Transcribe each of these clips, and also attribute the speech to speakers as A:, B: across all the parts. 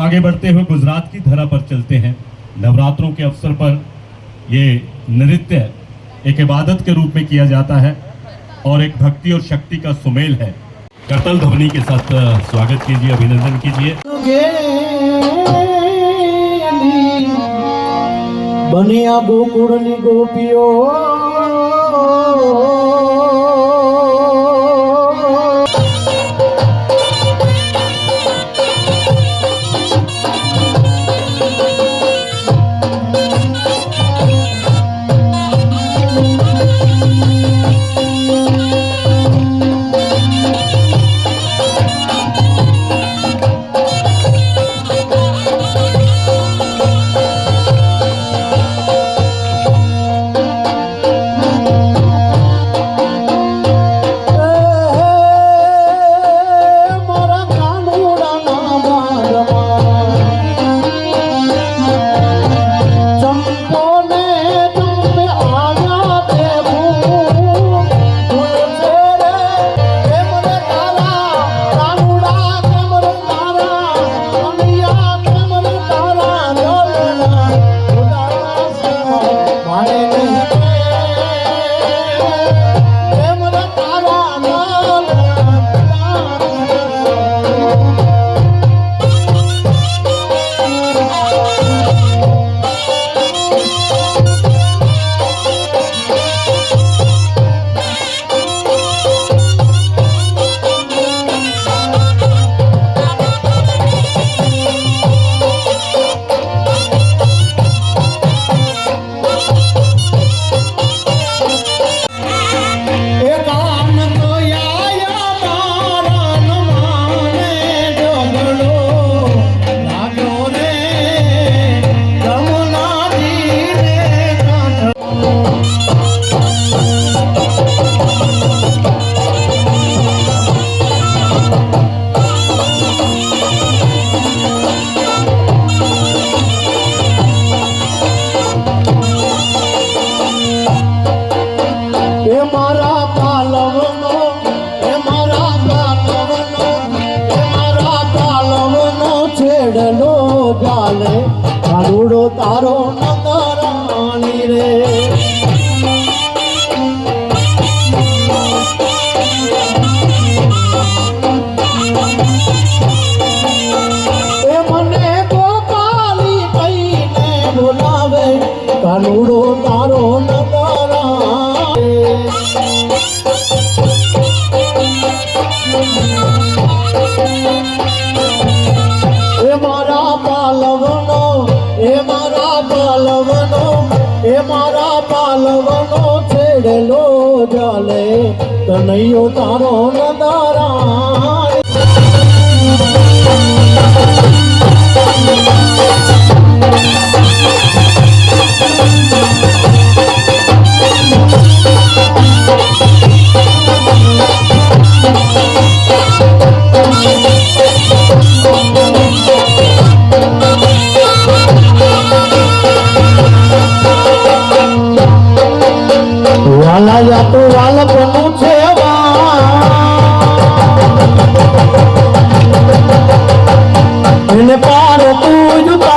A: आगे बढ़ते हुए गुजरात की धरा पर चलते हैं। नवरात्रों के अवसर पर ये नृत्य एक इबादत के रूप में किया जाता है और एक भक्ति और शक्ति का सुमेल है। करतल ध्वनि के साथ स्वागत कीजिए, अभिनंदन कीजिए।
B: बनिया गोकुड़नी गोपियो કાનુડો તારો નંદરાણી રે એ મને ગોપાલી કહીને બોલાવે કાનુડો તારો નંદરાણી એ મારા પાલવનો છેડેલો જાલે કનૈયો તારો નદારા વાલા યા તો વાલપનું છે એને પાર તું જુતા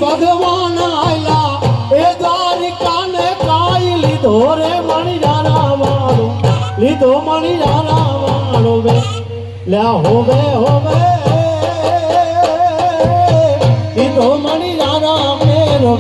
B: ભગવાન આયલા એ દ્વારિકાને કાઈ લીધો રે મણિયારા વાળો લીધો મણિયારા વાળો વે લ્યા હોવે હોવે લીધો મણિયારા મેરો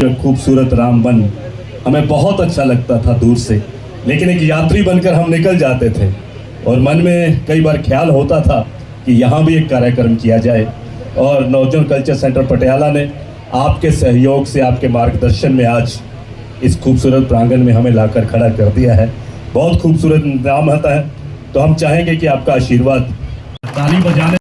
A: खूबसूरत राम वन हमें बहुत अच्छा लगता था दूर से, लेकिन एक यात्री बनकर हम निकल जाते थे और मन में कई बार ख्याल होता था कि यहाँ भी एक कार्यक्रम किया जाए। और नवजोन कल्चर सेंटर पटियाला ने आपके सहयोग से, आपके मार्गदर्शन में आज इस खूबसूरत प्रांगण में हमें लाकर खड़ा कर दिया है। बहुत खूबसूरत नाम आता है, तो हम चाहेंगे कि आपका आशीर्वाद, ताली बजाने